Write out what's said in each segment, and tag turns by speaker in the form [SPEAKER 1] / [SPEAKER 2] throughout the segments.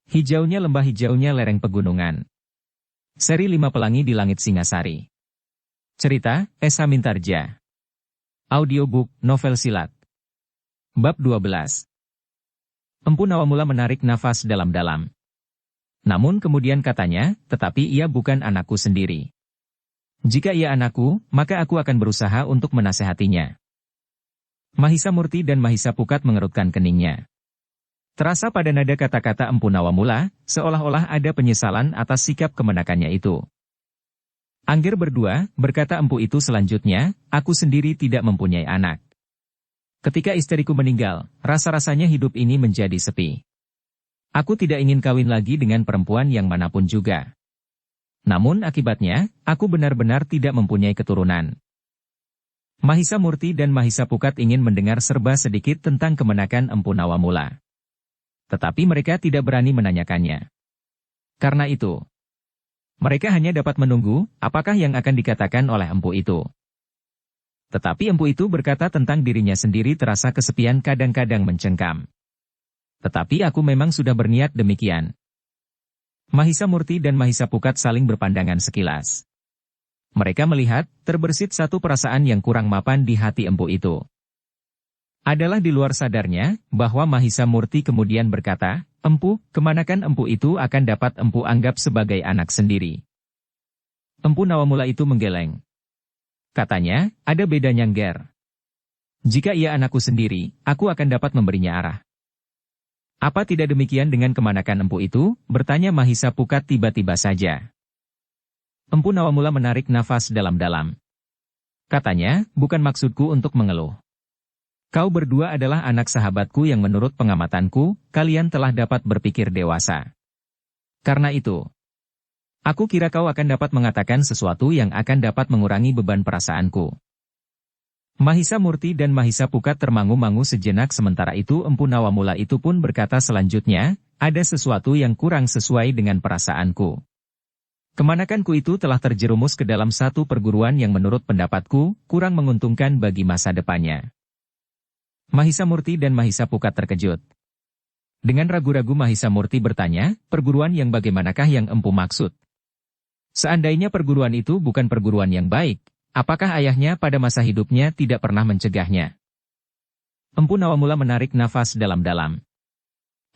[SPEAKER 1] Hijaunya lembah, hijaunya lereng pegunungan. Seri 5 Pelangi di Langit Singasari. Cerita, Esa Mintarja. Audiobook, novel silat. Bab 12. Empu Nawamula menarik nafas dalam-dalam. Namun kemudian katanya, tetapi ia bukan anakku sendiri. Jika ia anakku, maka aku akan berusaha untuk menasehatinya. Mahisa Murti dan Mahisa Pukat mengerutkan keningnya. Terasa pada nada kata-kata Empu Nawamula, seolah-olah ada penyesalan atas sikap kemenakannya itu. Angger berdua, berkata empu itu selanjutnya, aku sendiri tidak mempunyai anak. Ketika istriku meninggal, rasa-rasanya hidup ini menjadi sepi. Aku tidak ingin kawin lagi dengan perempuan yang manapun juga. Namun akibatnya, aku benar-benar tidak mempunyai keturunan. Mahisa Murti dan Mahisa Pukat ingin mendengar serba sedikit tentang kemenakan Empu Nawamula. Tetapi mereka tidak berani menanyakannya. Karena itu, mereka hanya dapat menunggu apakah yang akan dikatakan oleh empu itu. Tetapi empu itu berkata tentang dirinya sendiri terasa kesepian kadang-kadang mencengkam. Tetapi aku memang sudah berniat demikian. Mahisa Murti dan Mahisa Pukat saling berpandangan sekilas. Mereka melihat, terbersit satu perasaan yang kurang mapan di hati empu itu. Adalah di luar sadarnya, bahwa Mahisa Murti kemudian berkata, empu, kemanakan empu itu akan dapat empu anggap sebagai anak sendiri. Empu Nawamula itu menggeleng. Katanya, ada bedanya Ngger. Jika ia anakku sendiri, aku akan dapat memberinya arah. Apa tidak demikian dengan kemanakan empu itu? Bertanya Mahisa Pukat tiba-tiba saja. Empu Nawamula menarik nafas dalam-dalam. Katanya, bukan maksudku untuk mengeluh. Kau berdua adalah anak sahabatku yang menurut pengamatanku, kalian telah dapat berpikir dewasa. Karena itu, aku kira kau akan dapat mengatakan sesuatu yang akan dapat mengurangi beban perasaanku. Mahisa Murti dan Mahisa Pukat termangu-mangu sejenak sementara itu Empu Nawamula itu pun berkata selanjutnya, ada sesuatu yang kurang sesuai dengan perasaanku. Kemanakanku itu telah terjerumus ke dalam satu perguruan yang menurut pendapatku, kurang menguntungkan bagi masa depannya. Mahisa Murti dan Mahisa Pukat terkejut. Dengan ragu-ragu Mahisa Murti bertanya, perguruan yang bagaimanakah yang empu maksud? Seandainya perguruan itu bukan perguruan yang baik, apakah ayahnya pada masa hidupnya tidak pernah mencegahnya? Empu Nawamula menarik nafas dalam-dalam.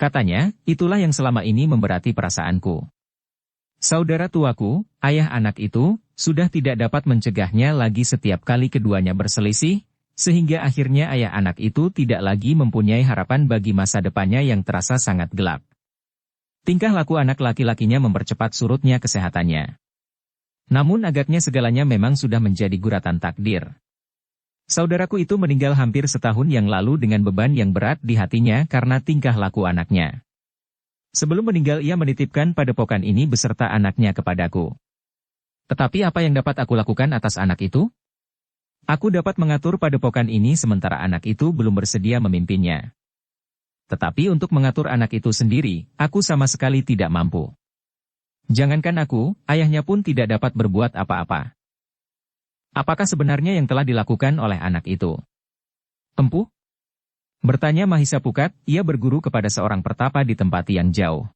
[SPEAKER 1] Katanya, itulah yang selama ini memberati perasaanku. Saudara tuaku, ayah anak itu, sudah tidak dapat mencegahnya lagi setiap kali keduanya berselisih, sehingga akhirnya ayah anak itu tidak lagi mempunyai harapan bagi masa depannya yang terasa sangat gelap. Tingkah laku anak laki-lakinya mempercepat surutnya kesehatannya. Namun agaknya segalanya memang sudah menjadi guratan takdir. Saudaraku itu meninggal hampir setahun yang lalu dengan beban yang berat di hatinya karena tingkah laku anaknya. Sebelum meninggal ia menitipkan padepokan ini beserta anaknya kepadaku. Tetapi apa yang dapat aku lakukan atas anak itu? Aku dapat mengatur padepokan ini sementara anak itu belum bersedia memimpinnya. Tetapi untuk mengatur anak itu sendiri, aku sama sekali tidak mampu. Jangankan aku, ayahnya pun tidak dapat berbuat apa-apa. Apakah sebenarnya yang telah dilakukan oleh anak itu? Empu? Bertanya Mahisa Pukat, ia berguru kepada seorang pertapa di tempat yang jauh.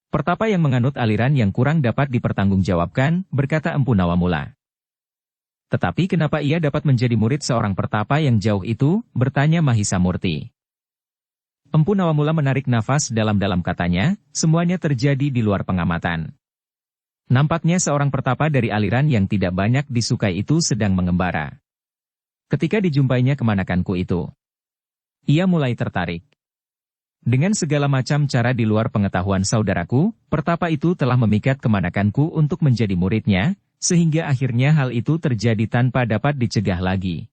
[SPEAKER 1] Pertapa yang menganut aliran yang kurang dapat dipertanggungjawabkan, berkata Empu Nawamula. Tetapi kenapa ia dapat menjadi murid seorang pertapa yang jauh itu? Bertanya Mahisa Murti. Empu Nawamula menarik nafas dalam-dalam katanya, semuanya terjadi di luar pengamatan. Nampaknya seorang pertapa dari aliran yang tidak banyak disukai itu sedang mengembara. Ketika dijumpainya kemanakanku itu, ia mulai tertarik. Dengan segala macam cara di luar pengetahuan saudaraku, pertapa itu telah memikat kemanakanku untuk menjadi muridnya, sehingga akhirnya hal itu terjadi tanpa dapat dicegah lagi.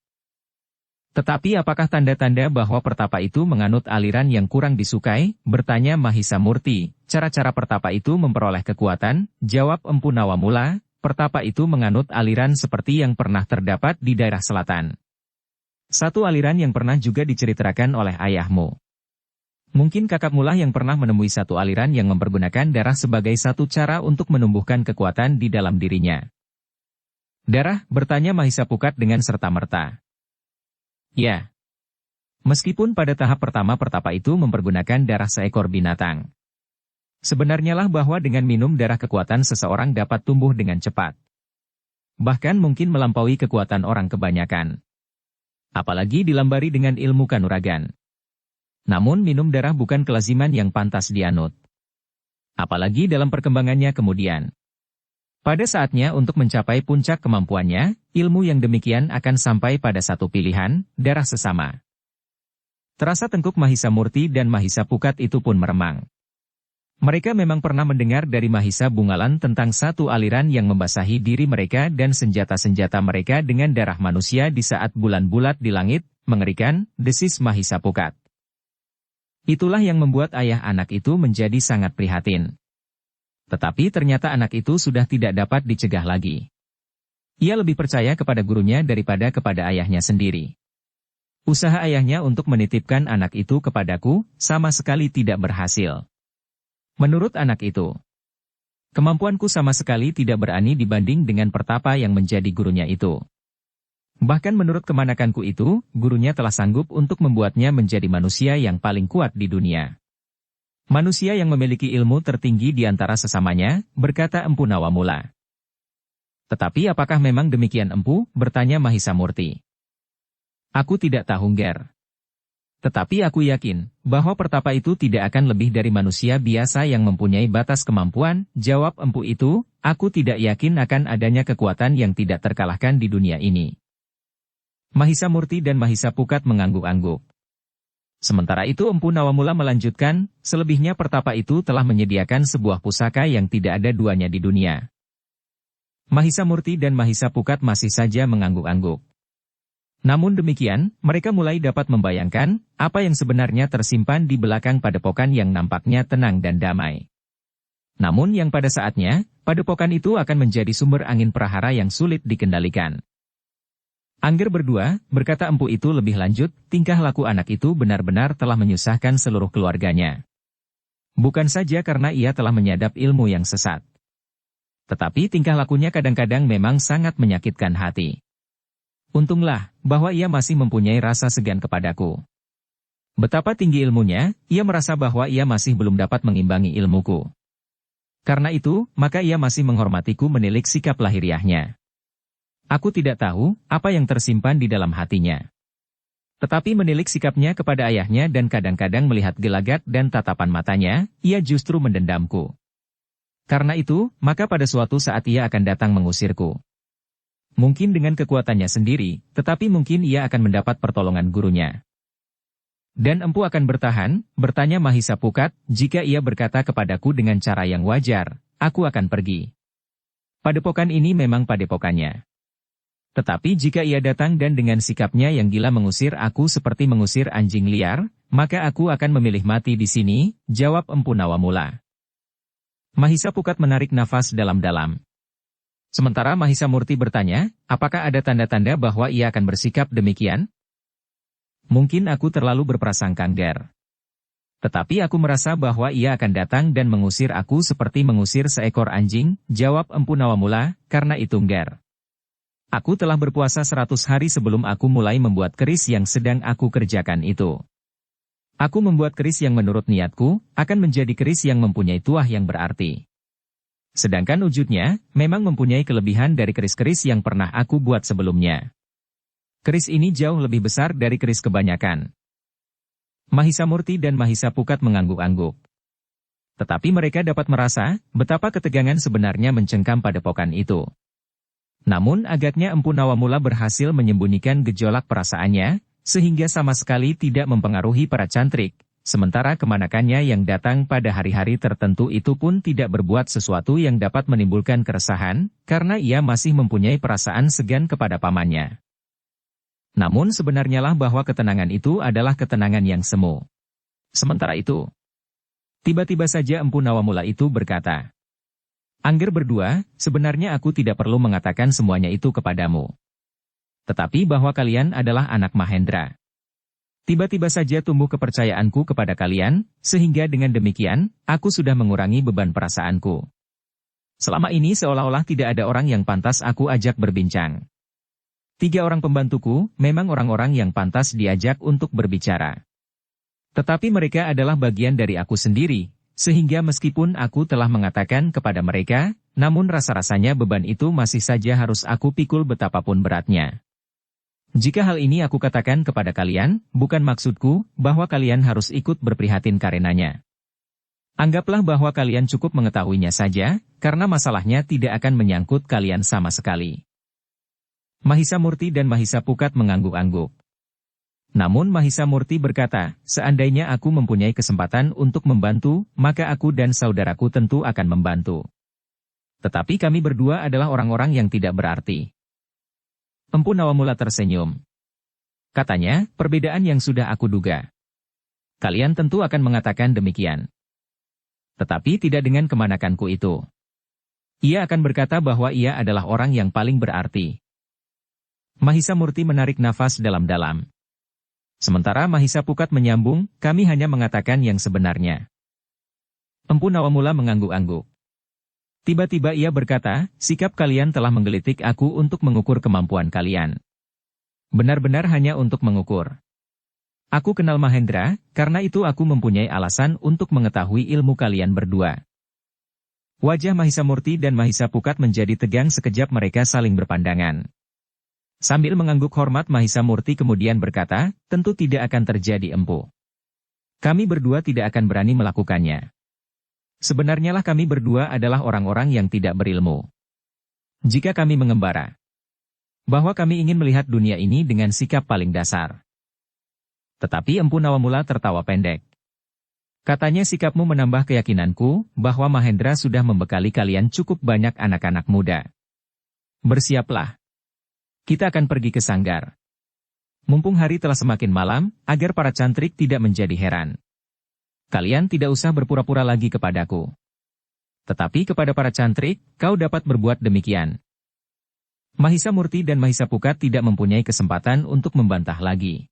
[SPEAKER 1] Tetapi apakah tanda-tanda bahwa pertapa itu menganut aliran yang kurang disukai? Bertanya Mahisa Murti. Cara-cara pertapa itu memperoleh kekuatan? Jawab Empu Nawamula, pertapa itu menganut aliran seperti yang pernah terdapat di daerah selatan. Satu aliran yang pernah juga diceritakan oleh ayahmu. Mungkin kakakmulah yang pernah menemui satu aliran yang mempergunakan darah sebagai satu cara untuk menumbuhkan kekuatan di dalam dirinya. Darah? Bertanya Mahisa Pukat dengan serta-merta. Ya. Meskipun pada tahap pertama pertapa itu mempergunakan darah seekor binatang. Sebenarnya lah bahwa dengan minum darah kekuatan seseorang dapat tumbuh dengan cepat. Bahkan mungkin melampaui kekuatan orang kebanyakan. Apalagi dilambari dengan ilmu kanuragan. Namun minum darah bukan kelaziman yang pantas dianut. Apalagi dalam perkembangannya kemudian. Pada saatnya untuk mencapai puncak kemampuannya, ilmu yang demikian akan sampai pada satu pilihan, darah sesama. Terasa tengkuk Mahisa Murti dan Mahisa Pukat itu pun meremang. Mereka memang pernah mendengar dari Mahisa Bungalan tentang satu aliran yang membasahi diri mereka dan senjata-senjata mereka dengan darah manusia di saat bulan bulat di langit, mengerikan, desis Mahisa Pukat. Itulah yang membuat ayah anak itu menjadi sangat prihatin. Tetapi ternyata anak itu sudah tidak dapat dicegah lagi. Ia lebih percaya kepada gurunya daripada kepada ayahnya sendiri. Usaha ayahnya untuk menitipkan anak itu kepadaku sama sekali tidak berhasil. Menurut anak itu, kemampuanku sama sekali tidak berani dibanding dengan pertapa yang menjadi gurunya itu. Bahkan menurut kemanakanku itu, gurunya telah sanggup untuk membuatnya menjadi manusia yang paling kuat di dunia. Manusia yang memiliki ilmu tertinggi di antara sesamanya, berkata Empu Nawamula. Tetapi apakah memang demikian Empu? Bertanya Mahisa Murti. Aku tidak tahu Nger. Tetapi aku yakin, bahwa pertapa itu tidak akan lebih dari manusia biasa yang mempunyai batas kemampuan, jawab Empu itu, aku tidak yakin akan adanya kekuatan yang tidak terkalahkan di dunia ini. Mahisa Murti dan Mahisa Pukat mengangguk-angguk. Sementara itu Empu Nawamula melanjutkan, selebihnya pertapa itu telah menyediakan sebuah pusaka yang tidak ada duanya di dunia. Mahisa Murti dan Mahisa Pukat masih saja mengangguk-angguk. Namun demikian, mereka mulai dapat membayangkan, apa yang sebenarnya tersimpan di belakang padepokan yang nampaknya tenang dan damai. Namun yang pada saatnya, padepokan itu akan menjadi sumber angin prahara yang sulit dikendalikan. Angger berdua, berkata empu itu lebih lanjut, tingkah laku anak itu benar-benar telah menyusahkan seluruh keluarganya. Bukan saja karena ia telah menyadap ilmu yang sesat. Tetapi tingkah lakunya kadang-kadang memang sangat menyakitkan hati. Untunglah, bahwa ia masih mempunyai rasa segan kepadaku. Betapa tinggi ilmunya, ia merasa bahwa ia masih belum dapat mengimbangi ilmuku. Karena itu, maka ia masih menghormatiku menilik sikap lahiriahnya. Aku tidak tahu, apa yang tersimpan di dalam hatinya. Tetapi menilik sikapnya kepada ayahnya dan kadang-kadang melihat gelagat dan tatapan matanya, ia justru mendendamku. Karena itu, maka pada suatu saat ia akan datang mengusirku. Mungkin dengan kekuatannya sendiri, tetapi mungkin ia akan mendapat pertolongan gurunya. Dan empu akan bertahan, bertanya Mahisa Pukat, jika ia berkata kepadaku dengan cara yang wajar, aku akan pergi. Padepokan ini memang padepokannya. Tetapi jika ia datang dan dengan sikapnya yang gila mengusir aku seperti mengusir anjing liar, maka aku akan memilih mati di sini, jawab Empu Nawamula. Mahisa Pukat menarik nafas dalam-dalam. Sementara Mahisa Murti bertanya, apakah ada tanda-tanda bahwa ia akan bersikap demikian? Mungkin aku terlalu berprasangka Nger. Tetapi aku merasa bahwa ia akan datang dan mengusir aku seperti mengusir seekor anjing, jawab Empu Nawamula, karena itu Nger. Aku telah berpuasa 100 hari sebelum aku mulai membuat keris yang sedang aku kerjakan itu. Aku membuat keris yang menurut niatku, akan menjadi keris yang mempunyai tuah yang berarti. Sedangkan wujudnya, memang mempunyai kelebihan dari keris-keris yang pernah aku buat sebelumnya. Keris ini jauh lebih besar dari keris kebanyakan. Mahisa Murti dan Mahisa Pukat mengangguk-angguk. Tetapi mereka dapat merasa, betapa ketegangan sebenarnya mencengkam padepokan itu. Namun agaknya Empu Nawamula berhasil menyembunyikan gejolak perasaannya, sehingga sama sekali tidak mempengaruhi para cantrik. Sementara kemanakannya yang datang pada hari-hari tertentu itu pun tidak berbuat sesuatu yang dapat menimbulkan keresahan, karena ia masih mempunyai perasaan segan kepada pamannya. Namun sebenarnya lah bahwa ketenangan itu adalah ketenangan yang semu. Sementara itu, tiba-tiba saja Empu Nawamula itu berkata, Angger berdua, sebenarnya aku tidak perlu mengatakan semuanya itu kepadamu. Tetapi bahwa kalian adalah anak Mahendra. Tiba-tiba saja tumbuh kepercayaanku kepada kalian, sehingga dengan demikian, aku sudah mengurangi beban perasaanku. Selama ini seolah-olah tidak ada orang yang pantas aku ajak berbincang. 3 orang pembantuku, memang orang-orang yang pantas diajak untuk berbicara. Tetapi mereka adalah bagian dari aku sendiri, Sehingga meskipun aku telah mengatakan kepada mereka, namun rasa-rasanya beban itu masih saja harus aku pikul betapapun beratnya. Jika hal ini aku katakan kepada kalian, bukan maksudku bahwa kalian harus ikut berprihatin karenanya. Anggaplah bahwa kalian cukup mengetahuinya saja, karena masalahnya tidak akan menyangkut kalian sama sekali. Mahisa Murti dan Mahisa Pukat mengangguk-angguk. Namun Mahisa Murti berkata, seandainya aku mempunyai kesempatan untuk membantu, maka aku dan saudaraku tentu akan membantu. Tetapi kami berdua adalah orang-orang yang tidak berarti. Empu Nawamula tersenyum. Katanya, perbedaan yang sudah aku duga. Kalian tentu akan mengatakan demikian. Tetapi tidak dengan kemanakanku itu. Ia akan berkata bahwa ia adalah orang yang paling berarti. Mahisa Murti menarik nafas dalam-dalam. Sementara Mahisa Pukat menyambung, kami hanya mengatakan yang sebenarnya. Empu Nawamula mengangguk-angguk. Tiba-tiba ia berkata, sikap kalian telah menggelitik aku untuk mengukur kemampuan kalian. Benar-benar hanya untuk mengukur. Aku kenal Mahendra, karena itu aku mempunyai alasan untuk mengetahui ilmu kalian berdua. Wajah Mahisa Murti dan Mahisa Pukat menjadi tegang sekejap mereka saling berpandangan. Sambil mengangguk hormat Mahisa Murti kemudian berkata, tentu tidak akan terjadi empu. Kami berdua tidak akan berani melakukannya. Sebenarnya lah kami berdua adalah orang-orang yang tidak berilmu. Jika kami mengembara, bahwa kami ingin melihat dunia ini dengan sikap paling dasar. Tetapi Empu Nawamula tertawa pendek. Katanya sikapmu menambah keyakinanku, bahwa Mahendra sudah membekali kalian cukup banyak anak-anak muda. Bersiaplah. Kita akan pergi ke sanggar. Mumpung hari telah semakin malam, agar para cantrik tidak menjadi heran. Kalian tidak usah berpura-pura lagi kepadaku. Tetapi kepada para cantrik, kau dapat berbuat demikian. Mahisa Murti dan Mahisa Pukat tidak mempunyai kesempatan untuk membantah lagi.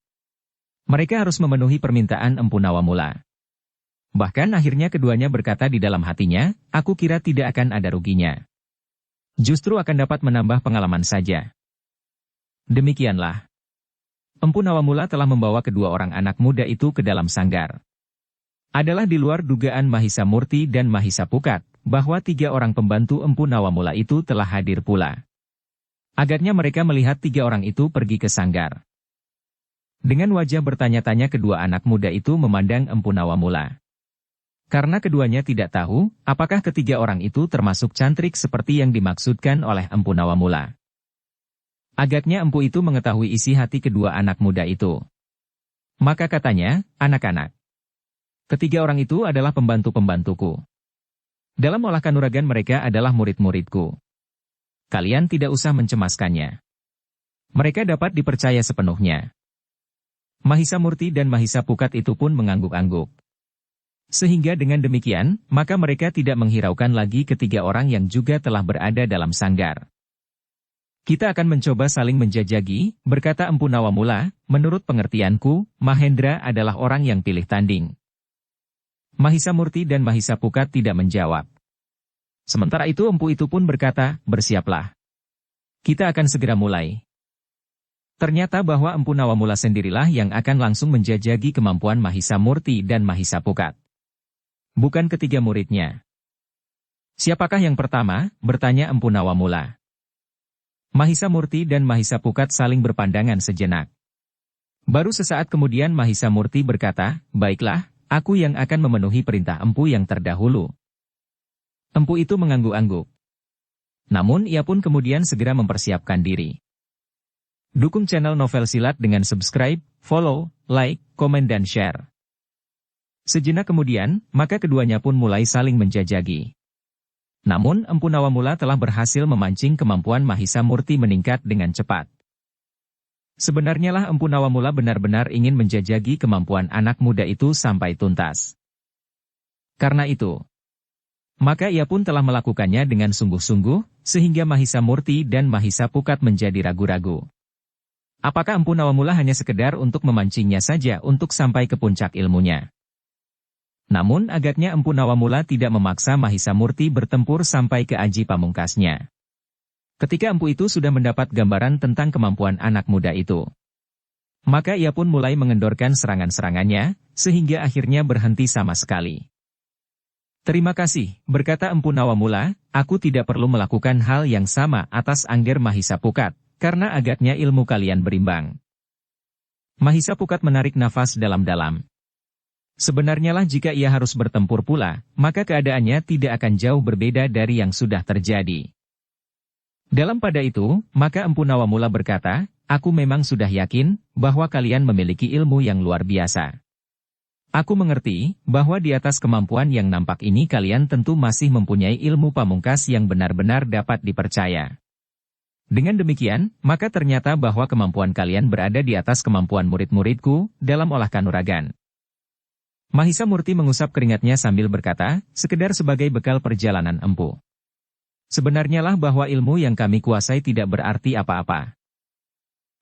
[SPEAKER 1] Mereka harus memenuhi permintaan Empu Nawamula. Bahkan akhirnya keduanya berkata di dalam hatinya, aku kira tidak akan ada ruginya. Justru akan dapat menambah pengalaman saja. Demikianlah. Empu Nawamula telah membawa kedua orang anak muda itu ke dalam sanggar. Adalah di luar dugaan Mahisa Murti dan Mahisa Pukat, bahwa 3 orang pembantu Empu Nawamula itu telah hadir pula. Agaknya mereka melihat 3 orang itu pergi ke sanggar. Dengan wajah bertanya-tanya kedua anak muda itu memandang Empu Nawamula. Karena keduanya tidak tahu, apakah ketiga orang itu termasuk cantrik seperti yang dimaksudkan oleh Empu Nawamula. Agaknya empu itu mengetahui isi hati kedua anak muda itu. Maka katanya, anak-anak. Ketiga orang itu adalah pembantu-pembantuku. Dalam olah kanuragan mereka adalah murid-muridku. Kalian tidak usah mencemaskannya. Mereka dapat dipercaya sepenuhnya. Mahisa Murti dan Mahisa Pukat itu pun mengangguk-angguk. Sehingga dengan demikian, maka mereka tidak menghiraukan lagi ketiga orang yang juga telah berada dalam sanggar. Kita akan mencoba saling menjajagi, berkata Empu Nawamula, menurut pengertianku, Mahendra adalah orang yang pilih tanding. Mahisa Murti dan Mahisa Pukat tidak menjawab. Sementara itu empu itu pun berkata, bersiaplah. Kita akan segera mulai. Ternyata bahwa Empu Nawamula sendirilah yang akan langsung menjajagi kemampuan Mahisa Murti dan Mahisa Pukat. Bukan ketiga muridnya. Siapakah yang pertama? Bertanya Empu Nawamula. Mahisa Murti dan Mahisa Pukat saling berpandangan sejenak. Baru sesaat kemudian Mahisa Murti berkata, baiklah, aku yang akan memenuhi perintah empu yang terdahulu. Empu itu mengangguk-angguk. Namun ia pun kemudian segera mempersiapkan diri. Dukung channel Novel Silat dengan subscribe, follow, like, komen dan share. Sejenak kemudian, maka keduanya pun mulai saling menjajagi. Namun Empu Nawamula telah berhasil memancing kemampuan Mahisa Murti meningkat dengan cepat. Sebenarnya lah Empu Nawamula benar-benar ingin menjajagi kemampuan anak muda itu sampai tuntas. Karena itu, maka ia pun telah melakukannya dengan sungguh-sungguh, sehingga Mahisa Murti dan Mahisa Pukat menjadi ragu-ragu. Apakah Empu Nawamula hanya sekedar untuk memancingnya saja untuk sampai ke puncak ilmunya? Namun agaknya Empu Nawamula tidak memaksa Mahisa Murti bertempur sampai ke aji pamungkasnya. Ketika empu itu sudah mendapat gambaran tentang kemampuan anak muda itu, maka ia pun mulai mengendorkan serangan-serangannya, sehingga akhirnya berhenti sama sekali. Terima kasih, berkata Empu Nawamula, aku tidak perlu melakukan hal yang sama atas Angger Mahisa Pukat, karena agaknya ilmu kalian berimbang. Mahisa Pukat menarik nafas dalam-dalam. Sebenarnya lah jika ia harus bertempur pula, maka keadaannya tidak akan jauh berbeda dari yang sudah terjadi. Dalam pada itu, maka Empu Nawamula berkata, aku memang sudah yakin bahwa kalian memiliki ilmu yang luar biasa. Aku mengerti bahwa di atas kemampuan yang nampak ini kalian tentu masih mempunyai ilmu pamungkas yang benar-benar dapat dipercaya. Dengan demikian, maka ternyata bahwa kemampuan kalian berada di atas kemampuan murid-muridku dalam olah kanuragan. Mahisa Murti mengusap keringatnya sambil berkata, sekedar sebagai bekal perjalanan empu. Sebenarnya lah bahwa ilmu yang kami kuasai tidak berarti apa-apa.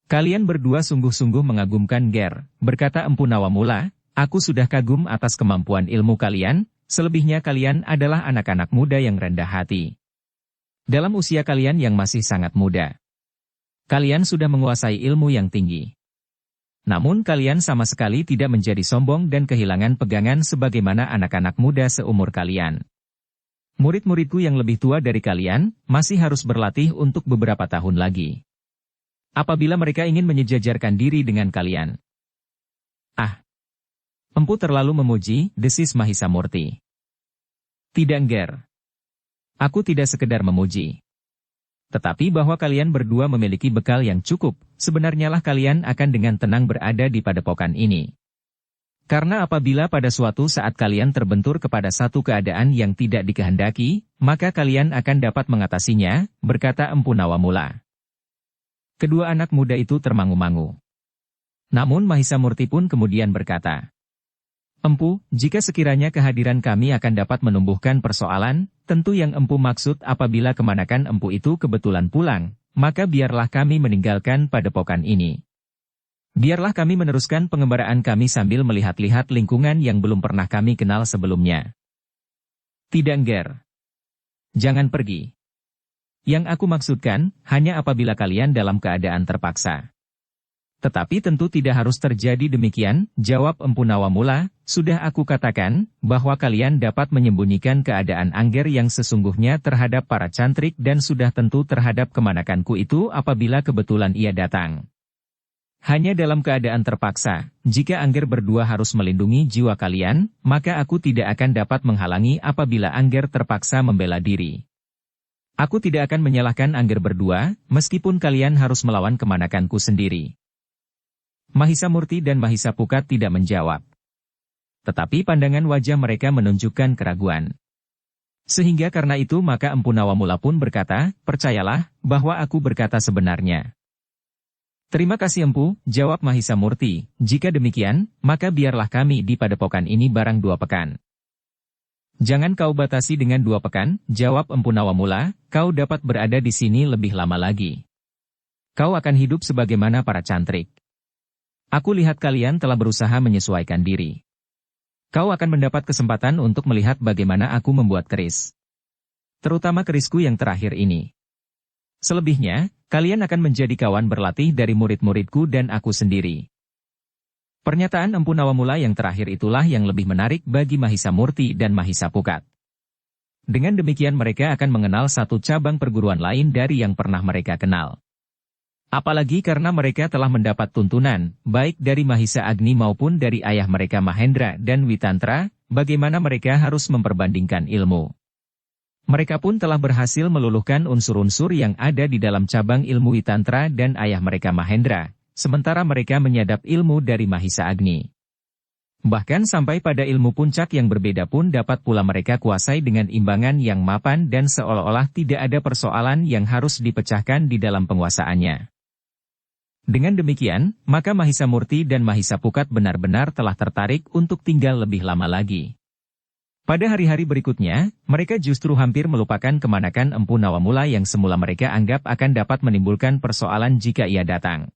[SPEAKER 1] Kalian berdua sungguh-sungguh mengagumkan Ger, berkata Empu Nawamula. Aku sudah kagum atas kemampuan ilmu kalian, selebihnya kalian adalah anak-anak muda yang rendah hati. Dalam usia kalian yang masih sangat muda, kalian sudah menguasai ilmu yang tinggi. Namun kalian sama sekali tidak menjadi sombong dan kehilangan pegangan sebagaimana anak-anak muda seumur kalian. Murid-muridku yang lebih tua dari kalian, masih harus berlatih untuk beberapa tahun lagi. Apabila mereka ingin menyejajarkan diri dengan kalian. Empu terlalu memuji, desis Mahisa Murti. Tidak Ger. Aku tidak sekedar memuji. Tetapi bahwa kalian berdua memiliki bekal yang cukup, sebenarnya lah kalian akan dengan tenang berada di padepokan ini. Karena apabila pada suatu saat kalian terbentur kepada satu keadaan yang tidak dikehendaki, maka kalian akan dapat mengatasinya, berkata Empu Nawamula. Kedua anak muda itu termangu-mangu. Namun Mahisa Murti pun kemudian berkata, Empu, jika sekiranya kehadiran kami akan dapat menumbuhkan persoalan, tentu yang Empu maksud apabila kemanakan Empu itu kebetulan pulang, maka biarlah kami meninggalkan padepokan ini. Biarlah kami meneruskan pengembaraan kami sambil melihat-lihat lingkungan yang belum pernah kami kenal sebelumnya. Tidak Ger. Jangan pergi. Yang aku maksudkan, hanya apabila kalian dalam keadaan terpaksa. Tetapi tentu tidak harus terjadi demikian, jawab Empu Nawamula, sudah aku katakan, bahwa kalian dapat menyembunyikan keadaan Angger yang sesungguhnya terhadap para cantrik dan sudah tentu terhadap kemanakanku itu apabila kebetulan ia datang. Hanya dalam keadaan terpaksa, jika Angger berdua harus melindungi jiwa kalian, maka aku tidak akan dapat menghalangi apabila Angger terpaksa membela diri. Aku tidak akan menyalahkan Angger berdua, meskipun kalian harus melawan kemanakanku sendiri. Mahisa Murti dan Mahisa Pukat tidak menjawab. Tetapi pandangan wajah mereka menunjukkan keraguan. Sehingga karena itu maka Empu Nawamula pun berkata, percayalah, bahwa aku berkata sebenarnya. Terima kasih Empu, jawab Mahisa Murti, jika demikian, maka biarlah kami di padepokan ini barang 2 pekan. Jangan kau batasi dengan 2 pekan, jawab Empu Nawamula, kau dapat berada di sini lebih lama lagi. Kau akan hidup sebagaimana para cantrik. Aku lihat kalian telah berusaha menyesuaikan diri. Kau akan mendapat kesempatan untuk melihat bagaimana aku membuat keris. Terutama kerisku yang terakhir ini. Selebihnya, kalian akan menjadi kawan berlatih dari murid-muridku dan aku sendiri. Pernyataan Empu Nawamula yang terakhir itulah yang lebih menarik bagi Mahisa Murti dan Mahisa Pukat. Dengan demikian mereka akan mengenal satu cabang perguruan lain dari yang pernah mereka kenal. Apalagi karena mereka telah mendapat tuntunan, baik dari Mahisa Agni maupun dari ayah mereka Mahendra dan Witantra, bagaimana mereka harus memperbandingkan ilmu. Mereka pun telah berhasil meluluhkan unsur-unsur yang ada di dalam cabang ilmu Witantra dan ayah mereka Mahendra, sementara mereka menyadap ilmu dari Mahisa Agni. Bahkan sampai pada ilmu puncak yang berbeda pun dapat pula mereka kuasai dengan imbangan yang mapan dan seolah-olah tidak ada persoalan yang harus dipecahkan di dalam penguasaannya. Dengan demikian, maka Mahisa Murti dan Mahisa Pukat benar-benar telah tertarik untuk tinggal lebih lama lagi. Pada hari-hari berikutnya, mereka justru hampir melupakan kemanakan Empu Nawamula yang semula mereka anggap akan dapat menimbulkan persoalan jika ia datang.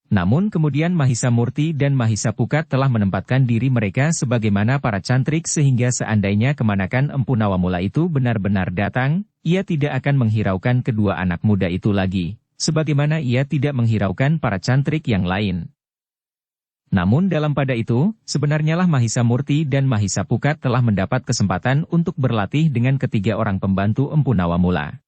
[SPEAKER 1] Namun kemudian Mahisa Murti dan Mahisa Pukat telah menempatkan diri mereka sebagaimana para cantrik sehingga seandainya kemanakan Empu Nawamula itu benar-benar datang, ia tidak akan menghiraukan kedua anak muda itu lagi. Sebagaimana ia tidak menghiraukan para cantrik yang lain. Namun dalam pada itu, sebenarnya lah Mahisa Murti dan Mahisa Pukat telah mendapat kesempatan untuk berlatih dengan ketiga orang pembantu Empu Nawamula.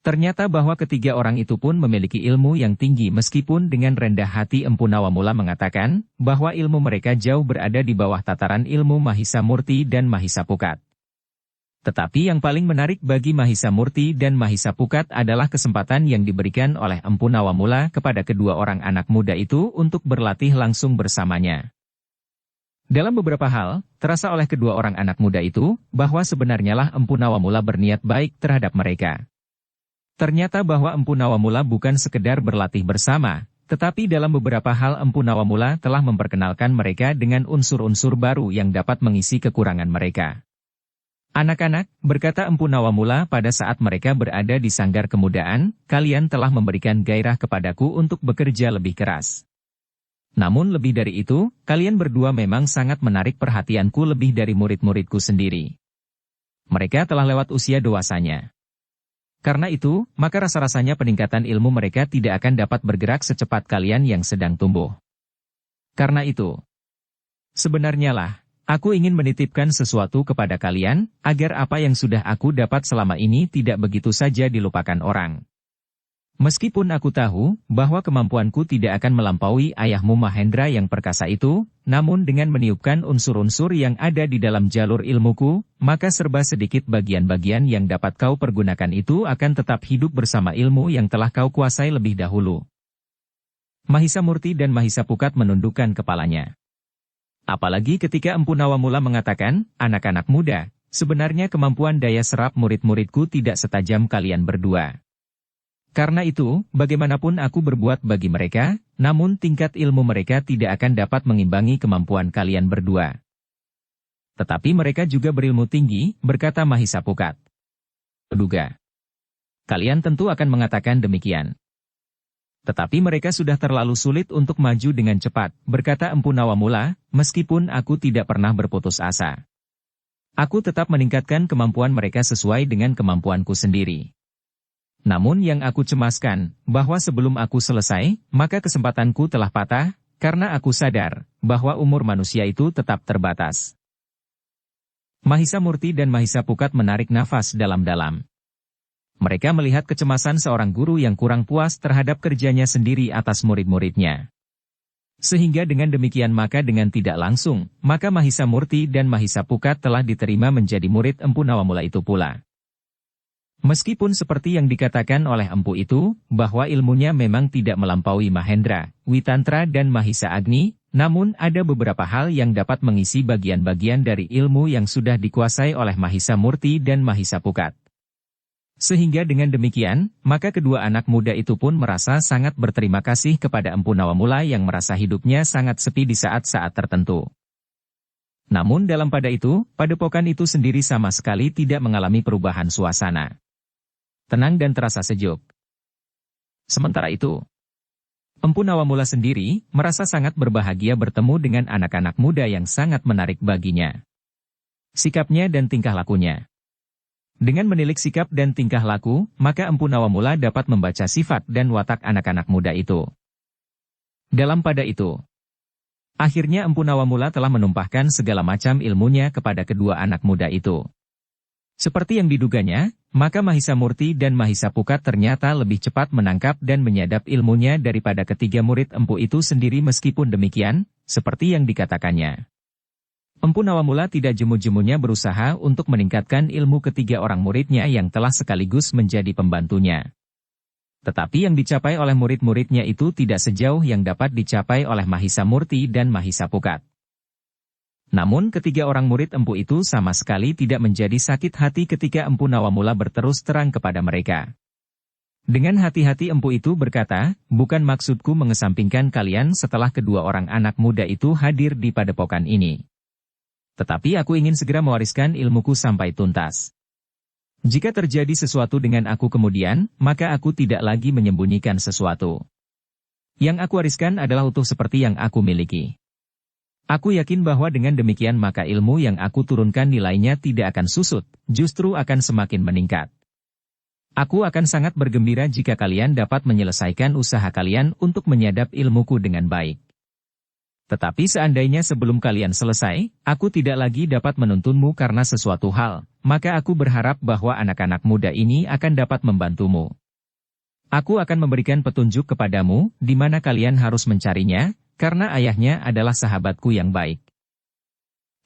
[SPEAKER 1] Ternyata bahwa ketiga orang itu pun memiliki ilmu yang tinggi meskipun dengan rendah hati Empu Nawamula mengatakan bahwa ilmu mereka jauh berada di bawah tataran ilmu Mahisa Murti dan Mahisa Pukat. Tetapi yang paling menarik bagi Mahisa Murti dan Mahisa Pukat adalah kesempatan yang diberikan oleh Empu Nawamula kepada kedua orang anak muda itu untuk berlatih langsung bersamanya. Dalam beberapa hal, terasa oleh kedua orang anak muda itu bahwa sebenarnya lah Empu Nawamula berniat baik terhadap mereka. Ternyata bahwa Empu Nawamula bukan sekedar berlatih bersama, tetapi dalam beberapa hal Empu Nawamula telah memperkenalkan mereka dengan unsur-unsur baru yang dapat mengisi kekurangan mereka. Anak-anak, berkata Empu Nawamula pada saat mereka berada di sanggar kemudaan, kalian telah memberikan gairah kepadaku untuk bekerja lebih keras. Namun lebih dari itu, kalian berdua memang sangat menarik perhatianku lebih dari murid-muridku sendiri. Mereka telah lewat usia dewasanya. Karena itu, maka rasa-rasanya peningkatan ilmu mereka tidak akan dapat bergerak secepat kalian yang sedang tumbuh. Karena itu, sebenarnya lah, aku ingin menitipkan sesuatu kepada kalian, agar apa yang sudah aku dapat selama ini tidak begitu saja dilupakan orang. Meskipun aku tahu bahwa kemampuanku tidak akan melampaui ayahmu Mahendra yang perkasa itu, namun dengan meniupkan unsur-unsur yang ada di dalam jalur ilmuku, maka serba sedikit bagian-bagian yang dapat kau pergunakan itu akan tetap hidup bersama ilmu yang telah kau kuasai lebih dahulu. Mahisa Murti dan Mahisa Pukat menundukkan kepalanya. Apalagi ketika Empu Nawamula mengatakan, anak-anak muda, sebenarnya kemampuan daya serap murid-muridku tidak setajam kalian berdua. Karena itu, bagaimanapun aku berbuat bagi mereka, namun tingkat ilmu mereka tidak akan dapat mengimbangi kemampuan kalian berdua. Tetapi mereka juga berilmu tinggi, berkata Mahisa Pukat. Duga. Kalian tentu akan mengatakan demikian. Tetapi mereka sudah terlalu sulit untuk maju dengan cepat, berkata Empu Nawamula, meskipun aku tidak pernah berputus asa. Aku tetap meningkatkan kemampuan mereka sesuai dengan kemampuanku sendiri. Namun yang aku cemaskan, bahwa sebelum aku selesai, maka kesempatanku telah patah, karena aku sadar, bahwa umur manusia itu tetap terbatas. Mahisa Murti dan Mahisa Pukat menarik nafas dalam-dalam. Mereka melihat kecemasan seorang guru yang kurang puas terhadap kerjanya sendiri atas murid-muridnya. Sehingga dengan demikian maka dengan tidak langsung, maka Mahisa Murti dan Mahisa Pukat telah diterima menjadi murid Empu Nawamula itu pula. Meskipun seperti yang dikatakan oleh Empu itu, bahwa ilmunya memang tidak melampaui Mahendra, Witantra dan Mahisa Agni, namun ada beberapa hal yang dapat mengisi bagian-bagian dari ilmu yang sudah dikuasai oleh Mahisa Murti dan Mahisa Pukat. Sehingga dengan demikian, maka kedua anak muda itu pun merasa sangat berterima kasih kepada Empu Nawamula yang merasa hidupnya sangat sepi di saat-saat tertentu. Namun dalam pada itu, padepokan itu sendiri sama sekali tidak mengalami perubahan suasana. Tenang dan terasa sejuk. Sementara itu, Empu Nawamula sendiri merasa sangat berbahagia bertemu dengan anak-anak muda yang sangat menarik baginya. Sikapnya dan tingkah lakunya. Dengan menilik sikap dan tingkah laku, maka Empu Nawamula dapat membaca sifat dan watak anak-anak muda itu. Dalam pada itu, akhirnya Empu Nawamula telah menumpahkan segala macam ilmunya kepada kedua anak muda itu. Seperti yang diduganya, maka Mahisa Murti dan Mahisa Pukat ternyata lebih cepat menangkap dan menyadap ilmunya daripada ketiga murid Empu itu sendiri. Meskipun demikian, seperti yang dikatakannya, Empu Nawamula tidak jemu-jemunya berusaha untuk meningkatkan ilmu ketiga orang muridnya yang telah sekaligus menjadi pembantunya. Tetapi yang dicapai oleh murid-muridnya itu tidak sejauh yang dapat dicapai oleh Mahisa Murti dan Mahisa Pukat. Namun ketiga orang murid Empu itu sama sekali tidak menjadi sakit hati ketika Empu Nawamula berterus terang kepada mereka. Dengan hati-hati Empu itu berkata, bukan maksudku mengesampingkan kalian setelah kedua orang anak muda itu hadir di padepokan ini. Tetapi aku ingin segera mewariskan ilmuku sampai tuntas. Jika terjadi sesuatu dengan aku kemudian, maka aku tidak lagi menyembunyikan sesuatu. Yang aku wariskan adalah utuh seperti yang aku miliki. Aku yakin bahwa dengan demikian maka ilmu yang aku turunkan nilainya tidak akan susut, justru akan semakin meningkat. Aku akan sangat bergembira jika kalian dapat menyelesaikan usaha kalian untuk menyadap ilmuku dengan baik. Tetapi seandainya sebelum kalian selesai, aku tidak lagi dapat menuntunmu karena sesuatu hal, maka aku berharap bahwa anak-anak muda ini akan dapat membantumu. Aku akan memberikan petunjuk kepadamu, di mana kalian harus mencarinya, karena ayahnya adalah sahabatku yang baik.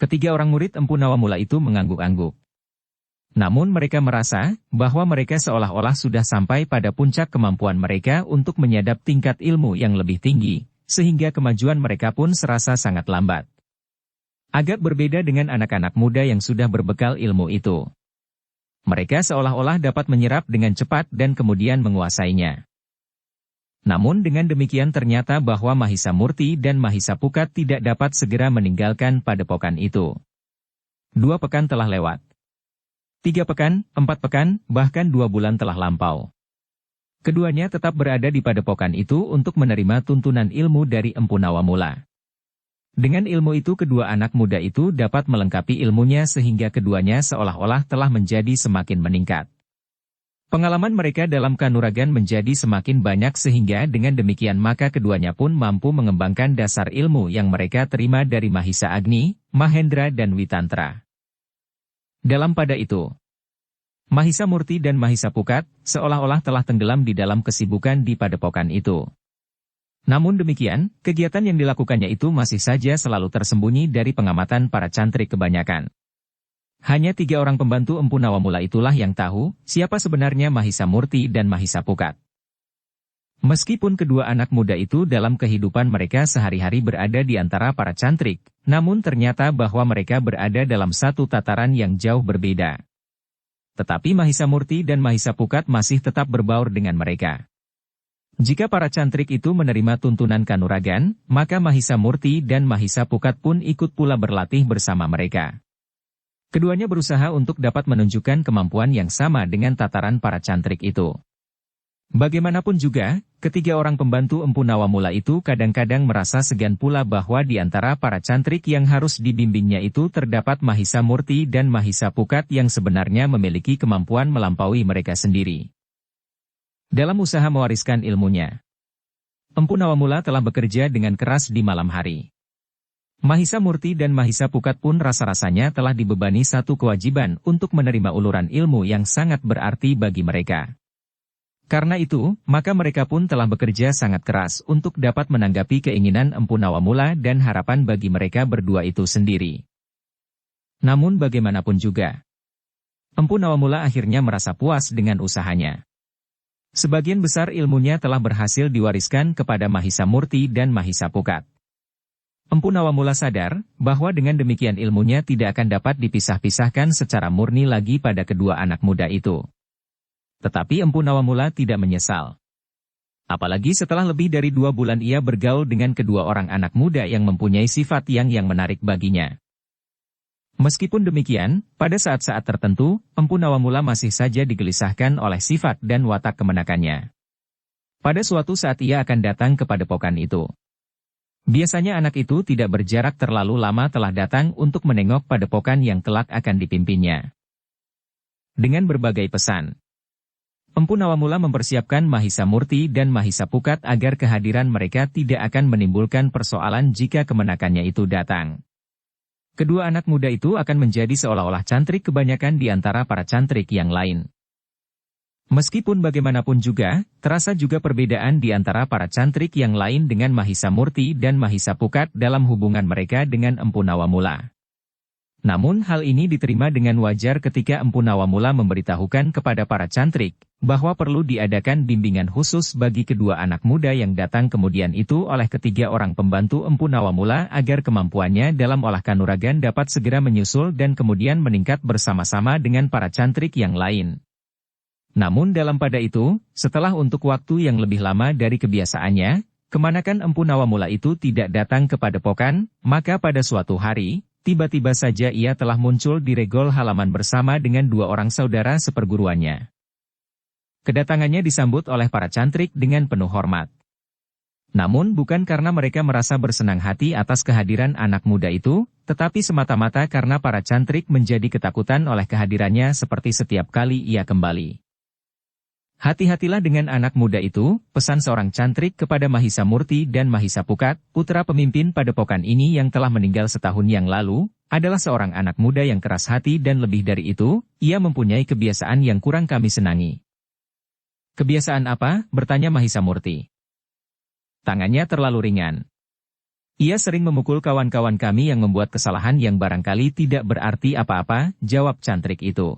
[SPEAKER 1] Ketiga orang murid Empu Nawamula itu mengangguk-angguk. Namun mereka merasa bahwa mereka seolah-olah sudah sampai pada puncak kemampuan mereka untuk menyadap tingkat ilmu yang lebih tinggi, sehingga kemajuan mereka pun serasa sangat lambat. Agak berbeda dengan anak-anak muda yang sudah berbekal ilmu itu. Mereka seolah-olah dapat menyerap dengan cepat dan kemudian menguasainya. Namun dengan demikian ternyata bahwa Mahisa Murti dan Mahisa Pukat tidak dapat segera meninggalkan padepokan itu. 2 pekan telah lewat. 3 pekan, 4 pekan, bahkan 2 bulan telah lampau. Keduanya tetap berada di padepokan itu untuk menerima tuntunan ilmu dari Empu Nawamula. Dengan ilmu itu kedua anak muda itu dapat melengkapi ilmunya sehingga keduanya seolah-olah telah menjadi semakin meningkat. Pengalaman mereka dalam kanuragan menjadi semakin banyak sehingga dengan demikian maka keduanya pun mampu mengembangkan dasar ilmu yang mereka terima dari Mahisa Agni, Mahendra dan Witantra. Dalam pada itu, Mahisa Murti dan Mahisa Pukat seolah-olah telah tenggelam di dalam kesibukan di padepokan itu. Namun demikian, kegiatan yang dilakukannya itu masih saja selalu tersembunyi dari pengamatan para cantrik kebanyakan. Hanya 3 orang pembantu Empu Nawamula itulah yang tahu siapa sebenarnya Mahisa Murti dan Mahisa Pukat. Meskipun kedua anak muda itu dalam kehidupan mereka sehari-hari berada di antara para cantrik, namun ternyata bahwa mereka berada dalam satu tataran yang jauh berbeda. Tetapi Mahisa Murti dan Mahisa Pukat masih tetap berbaur dengan mereka. Jika para cantrik itu menerima tuntunan kanuragan, maka Mahisa Murti dan Mahisa Pukat pun ikut pula berlatih bersama mereka. Keduanya berusaha untuk dapat menunjukkan kemampuan yang sama dengan tataran para cantrik itu. Bagaimanapun juga, ketiga orang pembantu Empu Nawamula itu kadang-kadang merasa segan pula bahwa di antara para cantrik yang harus dibimbingnya itu terdapat Mahisa Murti dan Mahisa Pukat yang sebenarnya memiliki kemampuan melampaui mereka sendiri. Dalam usaha mewariskan ilmunya, Empu Nawamula telah bekerja dengan keras di malam hari. Mahisa Murti dan Mahisa Pukat pun rasa-rasanya telah dibebani satu kewajiban untuk menerima uluran ilmu yang sangat berarti bagi mereka. Karena itu, maka mereka pun telah bekerja sangat keras untuk dapat menanggapi keinginan Empu Nawamula dan harapan bagi mereka berdua itu sendiri. Namun bagaimanapun juga, Empu Nawamula akhirnya merasa puas dengan usahanya. Sebagian besar ilmunya telah berhasil diwariskan kepada Mahisa Murti dan Mahisa Pukat. Empu Nawamula sadar bahwa dengan demikian ilmunya tidak akan dapat dipisah-pisahkan secara murni lagi pada kedua anak muda itu. Tetapi Empu Nawamula tidak menyesal. Apalagi setelah lebih dari 2 bulan ia bergaul dengan kedua orang anak muda yang mempunyai sifat yang menarik baginya. Meskipun demikian, pada saat-saat tertentu, Empu Nawamula masih saja digelisahkan oleh sifat dan watak kemenakannya. Pada suatu saat ia akan datang ke padepokan itu. Biasanya anak itu tidak berjarak terlalu lama telah datang untuk menengok padepokan yang kelak akan dipimpinnya. Dengan berbagai pesan, Empu Nawamula mempersiapkan Mahisa Murti dan Mahisa Pukat agar kehadiran mereka tidak akan menimbulkan persoalan jika kemenakannya itu datang. Kedua anak muda itu akan menjadi seolah-olah cantrik kebanyakan di antara para cantrik yang lain. Meskipun bagaimanapun juga, terasa juga perbedaan di antara para cantrik yang lain dengan Mahisa Murti dan Mahisa Pukat dalam hubungan mereka dengan Empu Nawamula. Namun hal ini diterima dengan wajar ketika Empu Nawamula memberitahukan kepada para cantrik bahwa perlu diadakan bimbingan khusus bagi kedua anak muda yang datang kemudian itu oleh ketiga orang pembantu Empu Nawamula agar kemampuannya dalam olah kanuragan dapat segera menyusul dan kemudian meningkat bersama-sama dengan para cantrik yang lain. Namun dalam pada itu, setelah untuk waktu yang lebih lama dari kebiasaannya, kemanakan Empu Nawamula itu tidak datang ke padepokan, maka pada suatu hari, tiba-tiba saja ia telah muncul di regol halaman bersama dengan 2 orang saudara seperguruannya. Kedatangannya disambut oleh para cantrik dengan penuh hormat. Namun bukan karena mereka merasa bersenang hati atas kehadiran anak muda itu, tetapi semata-mata karena para cantrik menjadi ketakutan oleh kehadirannya seperti setiap kali ia kembali. Hati-hatilah dengan anak muda itu, pesan seorang cantrik kepada Mahisa Murti dan Mahisa Pukat, putra pemimpin padepokan ini yang telah meninggal setahun yang lalu, adalah seorang anak muda yang keras hati dan lebih dari itu, ia mempunyai kebiasaan yang kurang kami senangi. Kebiasaan apa? Bertanya Mahisa Murti. Tangannya terlalu ringan. Ia sering memukul kawan-kawan kami yang membuat kesalahan yang barangkali tidak berarti apa-apa, jawab cantrik itu.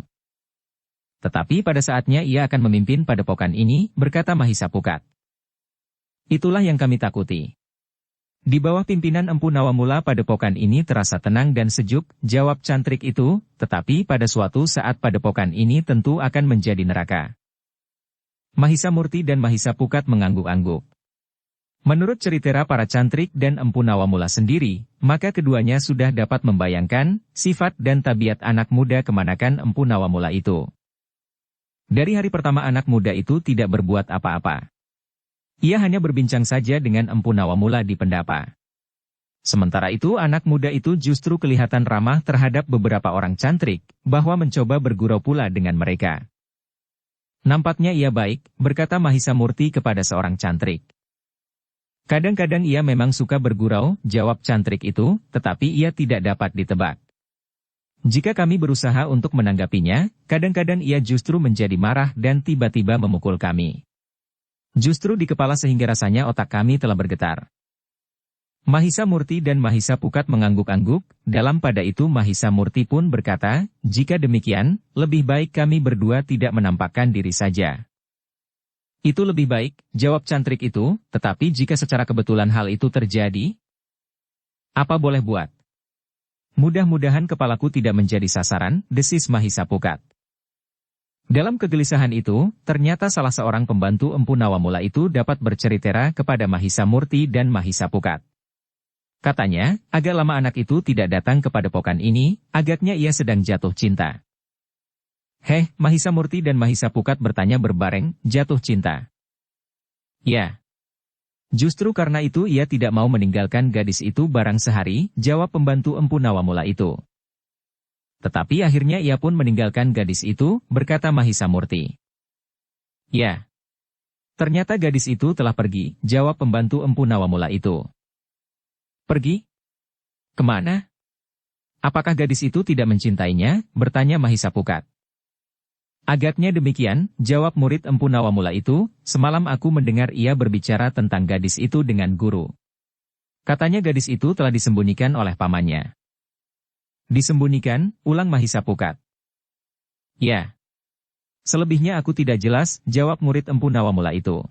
[SPEAKER 1] Tetapi pada saatnya ia akan memimpin padepokan ini, berkata Mahisa Pukat. Itulah yang kami takuti. Di bawah pimpinan Empu Nawamula padepokan ini terasa tenang dan sejuk, jawab cantrik itu, tetapi pada suatu saat padepokan ini tentu akan menjadi neraka. Mahisa Murti dan Mahisa Pukat mengangguk-angguk. Menurut cerita para cantrik dan Empu Nawamula sendiri, maka keduanya sudah dapat membayangkan sifat dan tabiat anak muda kemanakan Empu Nawamula itu. Dari hari pertama anak muda itu tidak berbuat apa-apa. Ia hanya berbincang saja dengan Empu Nawamula di pendapa. Sementara itu anak muda itu justru kelihatan ramah terhadap beberapa orang cantrik, bahwa mencoba bergurau pula dengan mereka. Nampaknya ia baik, berkata Mahisa Murti kepada seorang cantrik. Kadang-kadang ia memang suka bergurau, jawab cantrik itu, tetapi ia tidak dapat ditebak. Jika kami berusaha untuk menanggapinya, kadang-kadang ia justru menjadi marah dan tiba-tiba memukul kami. Justru di kepala sehingga rasanya otak kami telah bergetar. Mahisa Murti dan Mahisa Pukat mengangguk-angguk, dalam pada itu Mahisa Murti pun berkata, jika demikian, lebih baik kami berdua tidak menampakkan diri saja. Itu lebih baik, jawab cantrik itu, tetapi jika secara kebetulan hal itu terjadi, apa boleh buat? Mudah-mudahan kepalaku tidak menjadi sasaran, desis Mahisa Pukat. Dalam kegelisahan itu, ternyata salah seorang pembantu Empu Nawamula itu dapat bercerita kepada Mahisa Murti dan Mahisa Pukat. Katanya, agak lama anak itu tidak datang ke padepokan ini, agaknya ia sedang jatuh cinta. Heh, Mahisa Murti dan Mahisa Pukat bertanya berbareng, jatuh cinta. Ya. Justru karena itu ia tidak mau meninggalkan gadis itu barang sehari, jawab pembantu Empu Nawamula itu. Tetapi akhirnya ia pun meninggalkan gadis itu, berkata Mahisa Murti. Ya. Ternyata gadis itu telah pergi, jawab pembantu Empu Nawamula itu. Pergi? Kemana? Apakah gadis itu tidak mencintainya? Bertanya Mahisa Pukat. Agaknya demikian, jawab murid Empu Nawamula itu, semalam aku mendengar ia berbicara tentang gadis itu dengan guru. Katanya gadis itu telah disembunyikan oleh pamannya. Disembunyikan, ulang Mahisa Pukat. Ya. Selebihnya aku tidak jelas, jawab murid Empu Nawamula itu.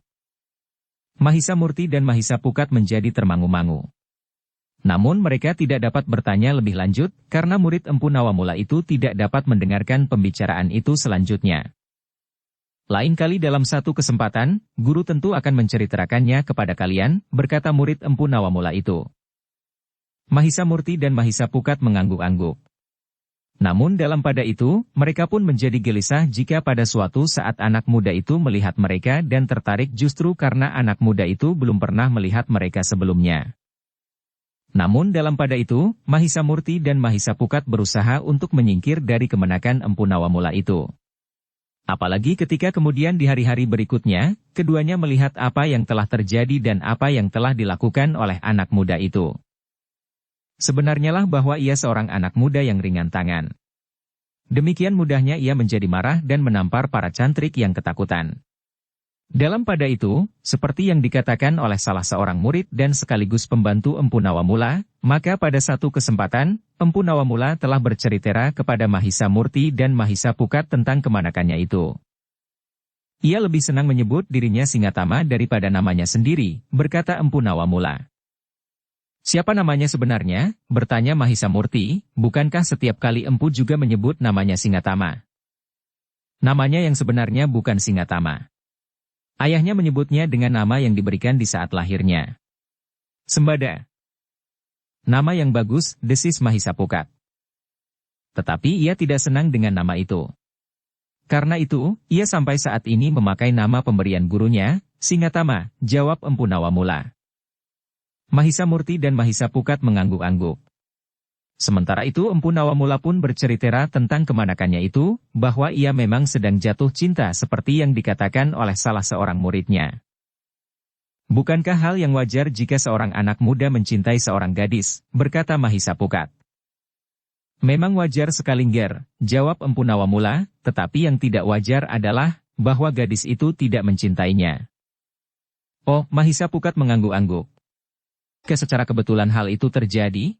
[SPEAKER 1] Mahisa Murti dan Mahisa Pukat menjadi termangu-mangu. Namun mereka tidak dapat bertanya lebih lanjut, karena murid Empu Nawamula itu tidak dapat mendengarkan pembicaraan itu selanjutnya. Lain kali dalam satu kesempatan, guru tentu akan menceritakannya kepada kalian, berkata murid Empu Nawamula itu. Mahisa Murti dan Mahisa Pukat mengangguk-angguk. Namun dalam pada itu, mereka pun menjadi gelisah jika pada suatu saat anak muda itu melihat mereka dan tertarik justru karena anak muda itu belum pernah melihat mereka sebelumnya. Namun dalam pada itu, Mahisa Murti dan Mahisa Pukat berusaha untuk menyingkir dari kemenakan Empu Nawamula itu. Apalagi ketika kemudian di hari-hari berikutnya, keduanya melihat apa yang telah terjadi dan apa yang telah dilakukan oleh anak muda itu. Sebenarnya lah bahwa ia seorang anak muda yang ringan tangan. Demikian mudahnya ia menjadi marah dan menampar para cantrik yang ketakutan. Dalam pada itu, seperti yang dikatakan oleh salah seorang murid dan sekaligus pembantu Empu Nawamula, maka pada satu kesempatan, Empu Nawamula telah bercerita kepada Mahisa Murti dan Mahisa Pukat tentang kemanakannya itu. Ia lebih senang menyebut dirinya Singatama daripada namanya sendiri, berkata Empu Nawamula. Siapa namanya sebenarnya? Bertanya Mahisa Murti, bukankah setiap kali Empu juga menyebut namanya Singatama? Namanya yang sebenarnya bukan Singatama. Ayahnya menyebutnya dengan nama yang diberikan di saat lahirnya. Sembada. Nama yang bagus, desis Mahisa Pukat. Tetapi ia tidak senang dengan nama itu. Karena itu, ia sampai saat ini memakai nama pemberian gurunya, Singatama, jawab Empu Nawamula. Mahisa Murti dan Mahisa Pukat mengangguk-angguk. Sementara itu Empu Nawamula pun bercerita tentang kemanakannya itu, bahwa ia memang sedang jatuh cinta seperti yang dikatakan oleh salah seorang muridnya. Bukankah hal yang wajar jika seorang anak muda mencintai seorang gadis, berkata Mahisa Pukat. Memang wajar sekali Nger, jawab Empu Nawamula, tetapi yang tidak wajar adalah, bahwa gadis itu tidak mencintainya. Oh, Mahisa Pukat mengangguk-angguk. Secara kebetulan hal itu terjadi?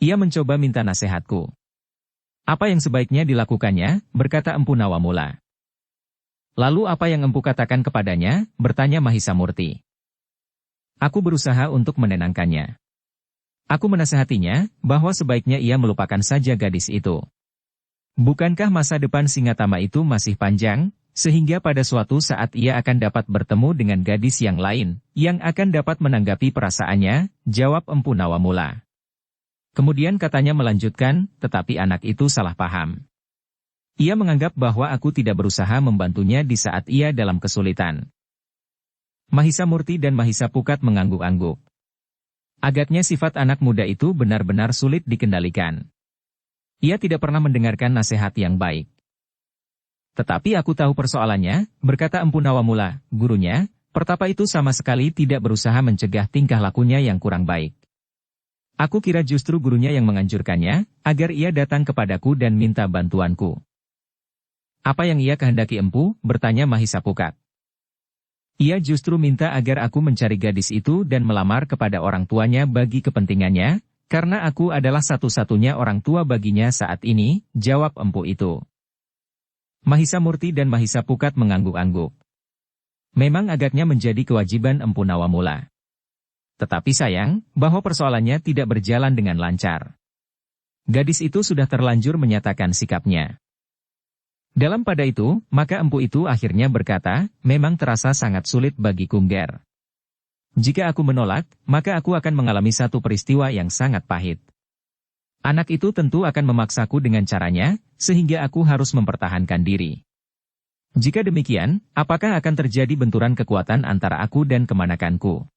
[SPEAKER 1] Ia mencoba minta nasihatku. Apa yang sebaiknya dilakukannya, berkata Empu Nawamula. Lalu apa yang Empu katakan kepadanya, bertanya Mahisa Murti. Aku berusaha untuk menenangkannya. Aku menasihatinya, bahwa sebaiknya ia melupakan saja gadis itu. Bukankah masa depan Singatama itu masih panjang, sehingga pada suatu saat ia akan dapat bertemu dengan gadis yang lain, yang akan dapat menanggapi perasaannya, jawab Empu Nawamula. Kemudian katanya melanjutkan, tetapi anak itu salah paham. Ia menganggap bahwa aku tidak berusaha membantunya di saat ia dalam kesulitan. Mahisa Murti dan Mahisa Pukat mengangguk-angguk. Agaknya sifat anak muda itu benar-benar sulit dikendalikan. Ia tidak pernah mendengarkan nasihat yang baik. Tetapi aku tahu persoalannya, berkata Empu Nawamula, gurunya, pertapa itu sama sekali tidak berusaha mencegah tingkah lakunya yang kurang baik. Aku kira justru gurunya yang menganjurkannya, agar ia datang kepadaku dan minta bantuanku. Apa yang ia kehendaki Empu, bertanya Mahisa Pukat. Ia justru minta agar aku mencari gadis itu dan melamar kepada orang tuanya bagi kepentingannya, karena aku adalah satu-satunya orang tua baginya saat ini, jawab Empu itu. Mahisa Murti dan Mahisa Pukat mengangguk-angguk. Memang agaknya menjadi kewajiban Empu Nawamula. Tetapi sayang, bahwa persoalannya tidak berjalan dengan lancar. Gadis itu sudah terlanjur menyatakan sikapnya. Dalam pada itu, maka Empu itu akhirnya berkata, memang terasa sangat sulit bagi Nger. Jika aku menolak, maka aku akan mengalami satu peristiwa yang sangat pahit. Anak itu tentu akan memaksaku dengan caranya, sehingga aku harus mempertahankan diri. Jika demikian, apakah akan terjadi benturan kekuatan antara aku dan kemanakanku?